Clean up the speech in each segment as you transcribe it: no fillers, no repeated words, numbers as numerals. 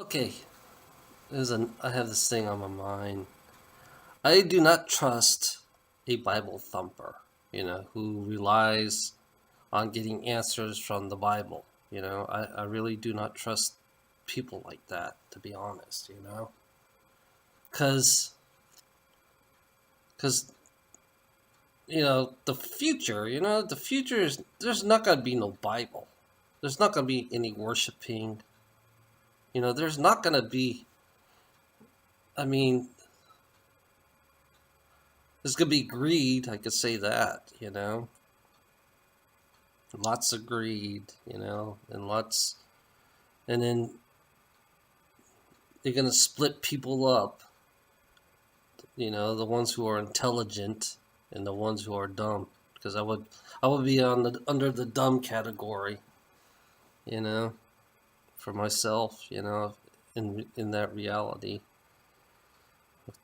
Okay, I have this thing on my mind. I do not trust a Bible thumper, who relies on getting answers from the Bible. I really do not trust people like that, to be honest, Because, because, the future is, there's not going to be no Bible. There's not going to be any worshiping. There's not going to be, I mean, there's going to be greed, I could say that. Lots of greed, and then they're gonna split people up. The ones who are intelligent and the ones who are dumb. Because I would be under the dumb category, you know, for myself, in that reality.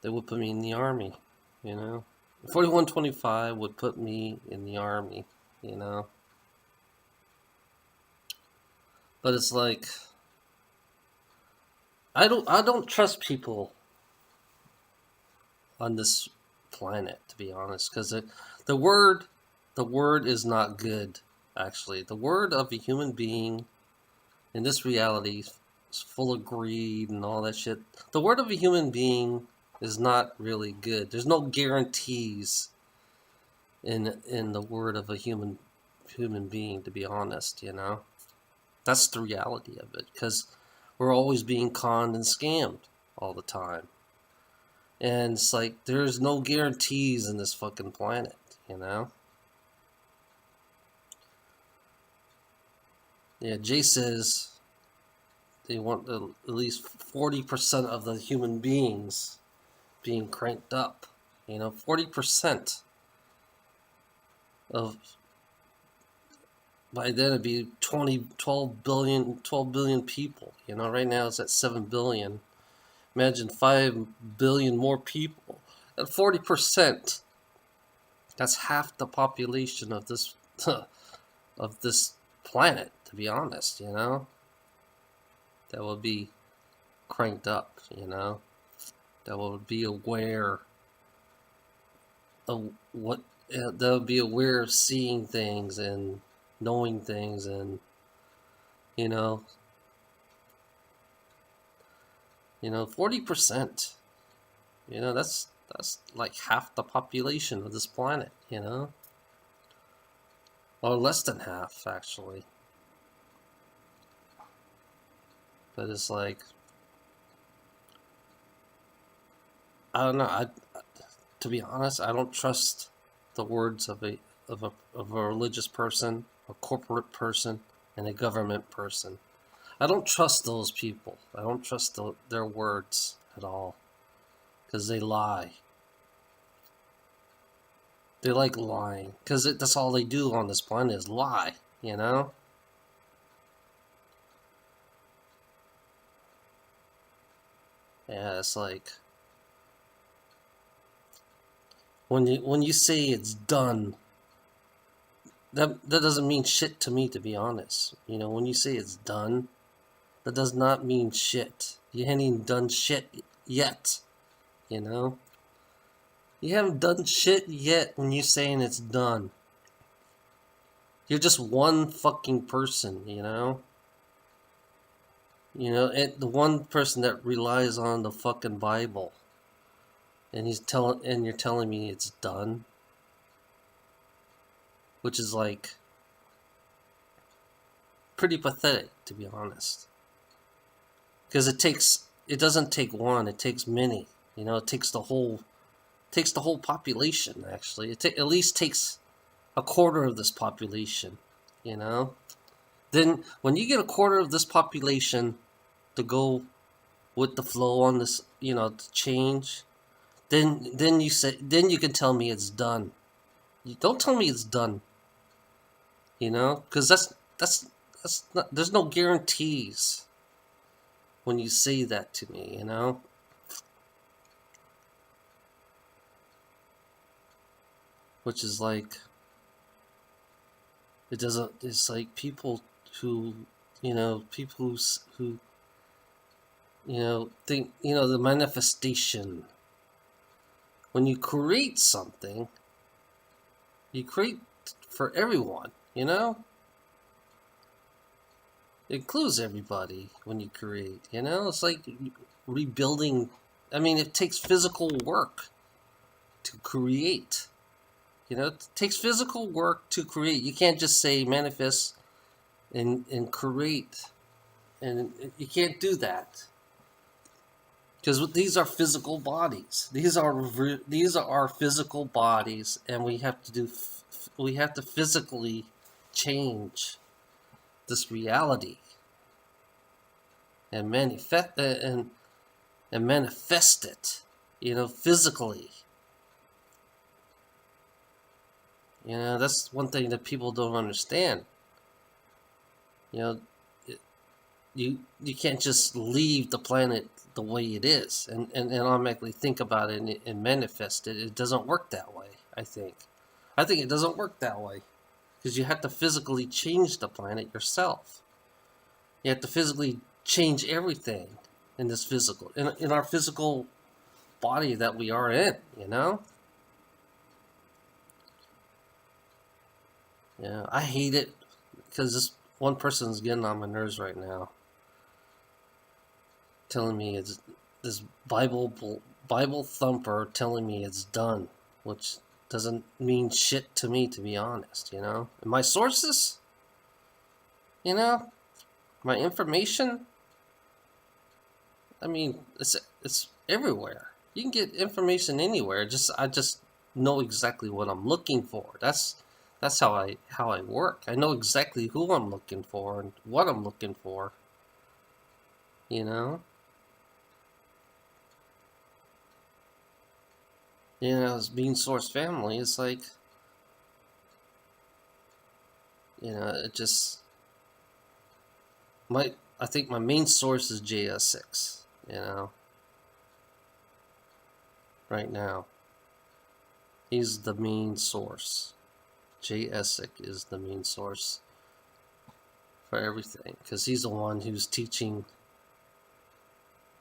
They would put me in the army, you know. 4125 would put me in the army, you know. But it's like I don't trust people on this planet, to be honest, because the word the word is not good. Actually, the word of a human being in this reality is full of greed and all that shit. The word of a human being is not really good. There's no guarantees in the word of a human being, to be honest. That's the reality of it, because we're always being conned and scammed all the time. And it's like there's no guarantees in this fucking planet, you know? Yeah, Jay says they want at least 40% of the human beings being cranked up. 40% of, by then it'd be 12 billion people. Right now it's at 7 billion. Imagine 5 billion more people. At 40%, that's half the population of this of this planet, to be honest, that will be cranked up, that will be aware of what, that will be aware of seeing things and knowing things, and you know 40%, that's like half the population of this planet, or less than half, actually. But it's like, I don't know. To be honest, I don't trust the words of a religious person, a corporate person, and a government person. I don't trust those people. I don't trust their words at all, because they lie. They like lying, because that's all they do on this planet is lie. Yeah, it's like when you say it's done, that doesn't mean shit to me, to be honest. When you say it's done, that does not mean shit. You haven't even done shit yet. You know? You haven't done shit yet when you're saying it's done. You're just one fucking person, the one person that relies on the fucking Bible. And you're telling me it's done? Which is like pretty pathetic, to be honest. Because it doesn't take one, it takes many. It takes the whole population, actually. At least takes a quarter of this population, you know? Then when you get a quarter of this population to go with the flow on this, to change, then you can tell me it's done. You don't tell me it's done, because that's not, there's no guarantees when you say that to me, which is like, it doesn't. It's like people who, people who The manifestation. When you create something, you create for everyone, It includes everybody when you create, It's like rebuilding. I mean, it takes physical work to create. It takes physical work to create. You can't just say manifest and create. And you can't do that. Because these are physical bodies. These are our physical bodies, and we have to physically change this reality and manifest it, physically. That's one thing that people don't understand. You can't just leave the planet the way it is and automatically think about it and manifest it. It doesn't work that way, I think. It doesn't work that way because you have to physically change the planet yourself. You have to physically change everything in this physical, in our physical body that we are in, Yeah, I hate it because this one person's getting on my nerves right now, telling me it's this Bible thumper telling me it's done, which doesn't mean shit to me, to be honest. And my sources, my information. I mean, it's everywhere. You can get information anywhere. I just know exactly what I'm looking for. That's how I work. I know exactly who I'm looking for and what I'm looking for. As Being Source family, it's like, it just I think my main source is JS6. Right now, he's the main source. JSic is the main source for everything because he's the one who's teaching.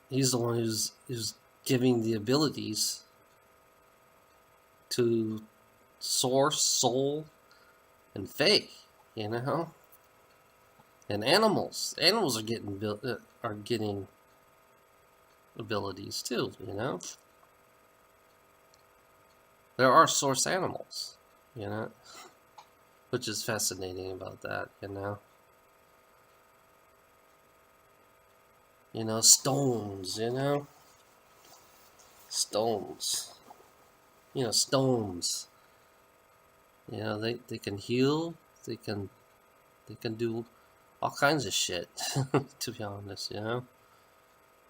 He's the one who's giving the abilities to source, soul, and faith. And animals. Animals are getting abilities too. There are source animals. Which is fascinating about that. Stones. Stones. Stones. They can heal. They can do all kinds of shit. To be honest,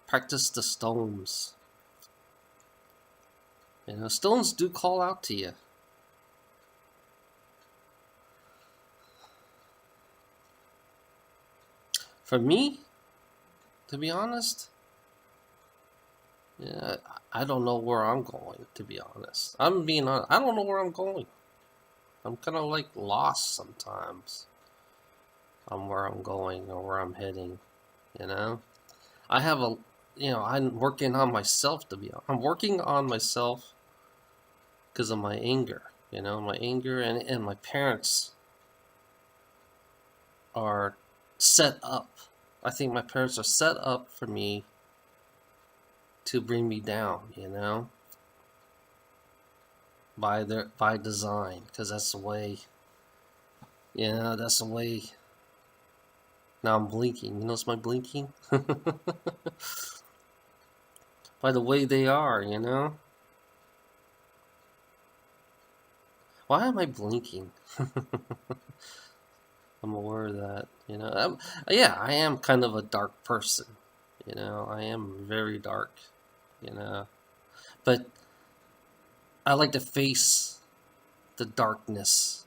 practice the stones. Stones do call out to you. For me, to be honest, I don't know where I'm going. To be honest, I'm being honest. I don't know where I'm going. I'm kind of like lost sometimes on where I'm going or where I'm heading. I have I'm working on myself. I'm working on myself because of my anger. My anger and my parents are set up. I think my parents are set up for me to bring me down, by design, because that's the way. That's the way. Now I'm blinking. You notice my blinking? By the way they are, Why am I blinking? I'm aware of that, I am kind of a dark person, I am very dark, but I like to face the darkness,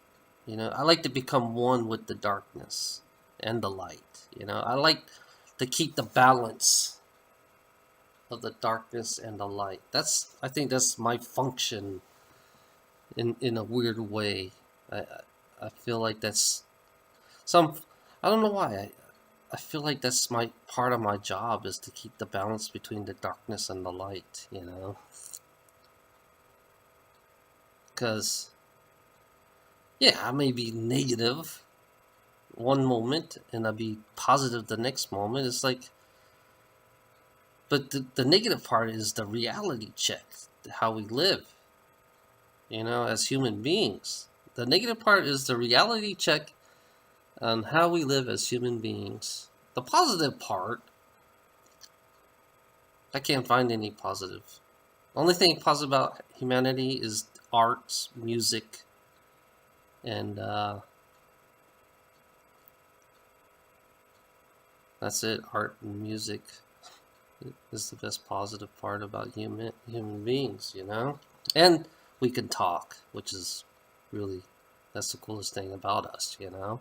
I like to become one with the darkness and the light, I like to keep the balance of the darkness and the light. I think that's my function in a weird way. I feel like that's I don't know why. I feel like that's my part of my job is to keep the balance between the darkness and the light, you know? Because, yeah, I may be negative one moment and I'll be positive the next moment. It's like, but the negative part is the reality check, how we live, you know, as human beings. The negative part is the reality check on how we live as human beings. The positive part, I can't find any positive. The only thing positive about humanity is arts, music, and that's it. Art and music is the best positive part about human beings, you know? And we can talk, which is really, that's the coolest thing about us, you know?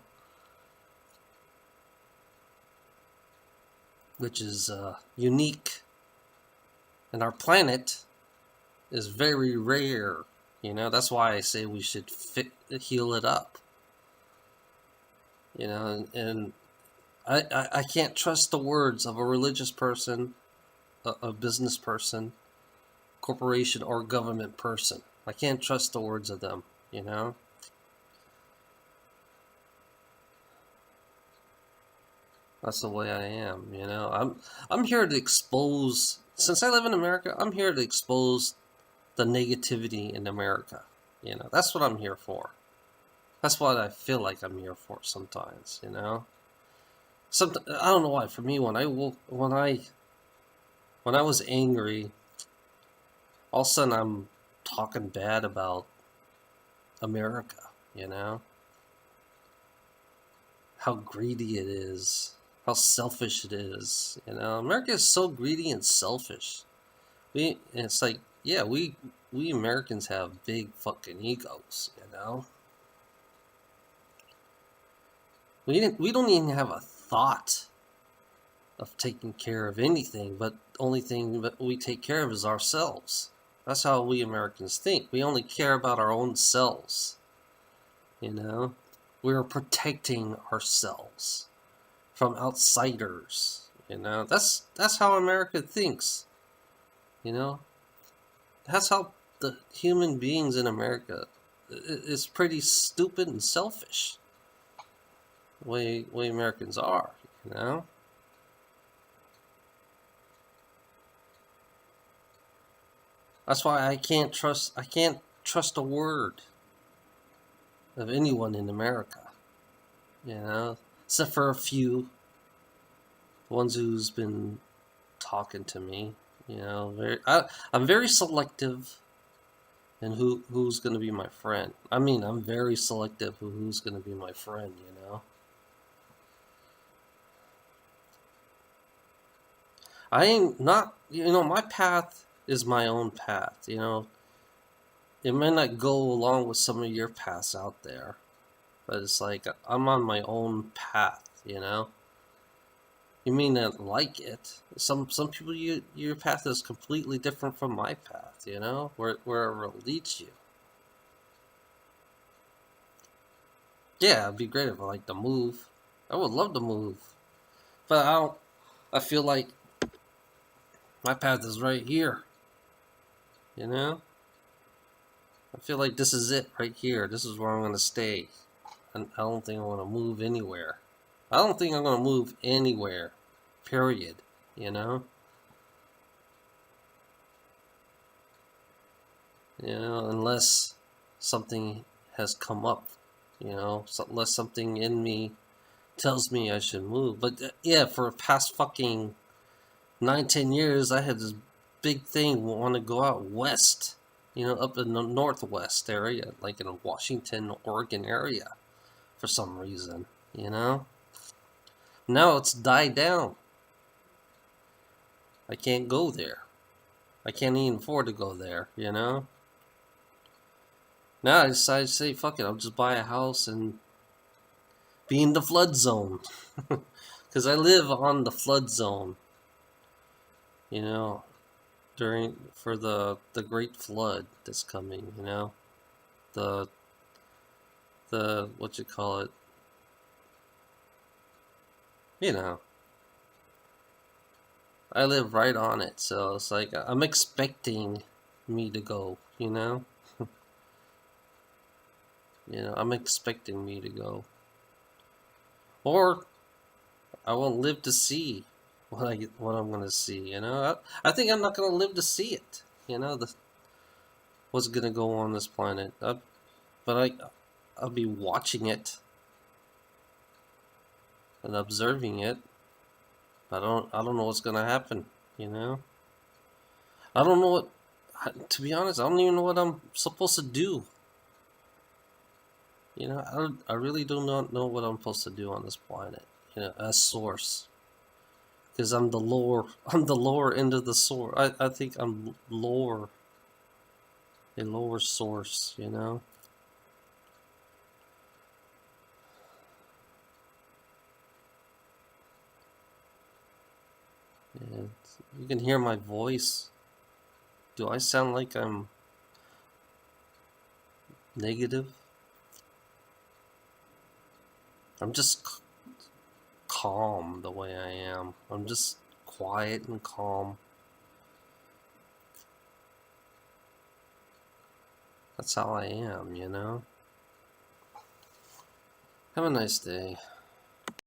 Which is unique. And our planet is very rare, you know? That's why I say we should heal it up, you know? And I can't trust the words of a religious person, a business person, corporation, or government person. I can't trust the words of them, you know? That's the way I am, you know? I'm here to expose, since I live in America, I'm here to expose the negativity in America. You know, that's what I'm here for. That's what I feel like I'm here for sometimes, you know? I don't know why, for me, when I was angry, all of a sudden I'm talking bad about America, you know? How greedy it is, how selfish it is, you know? America is so greedy and selfish. It's like, yeah, we Americans have big fucking egos, you know? We don't even have a thought of taking care of anything, but the only thing that we take care of is ourselves. That's how we Americans think. We only care about our own selves. You know? We're protecting ourselves from outsiders. You know? That's how America thinks. You know? That's how the human beings in America is pretty stupid and selfish. Way Americans are, you know? That's why I can't trust a word of anyone in America, you know, except for a few ones who's been talking to me, you know. I'm very selective in who's going to be my friend. I mean, I'm very selective who's going to be my friend, you know. I ain't not, you know, my path is my own path, you know. It may not go along with some of your paths out there, but it's like I'm on my own path, you know. You may not like it. Some people, your path is completely different from my path, you know, wherever it leads you. Yeah, it'd be great if I like to move. I would love to move, but I don't. I feel like my path is right here, you know. I feel like this is it right here. This is where I'm gonna stay, and I don't think I want to move anywhere. I don't think I'm gonna move anywhere. Period. You know. You know, unless something has come up, you know, unless something in me tells me I should move. But yeah, for the past fucking 9, 10 years, I had this big thing want to go out west, you know, up in the northwest area, like in the Washington, Oregon area, for some reason, you know. Now it's died down. I can't go there. I can't even afford to go there, you know. Now I decided to say, fuck it, I'll just buy a house and be in the flood zone. Because I live on the flood zone, you know, for the great flood that's coming, you know, the what you call it, You know, I live right on it, so it's like I'm expecting me to go, you know? I'm expecting me to go. Or I won't live to see what I'm gonna see, you know? I think I'm not gonna live to see it, what's gonna go on this planet. I'll be watching it and observing it. I don't know what's gonna happen, you know? I don't know to be honest, I don't even know what I'm supposed to do. I really do not know what I'm supposed to do on this planet, as source. Because I'm the lower, I'm the lower end of the source. I think I'm lower, a lower source, And you can hear my voice. Do I sound like I'm negative? I'm just calm the way I am. I'm just quiet and calm. That's how I am, Have a nice day.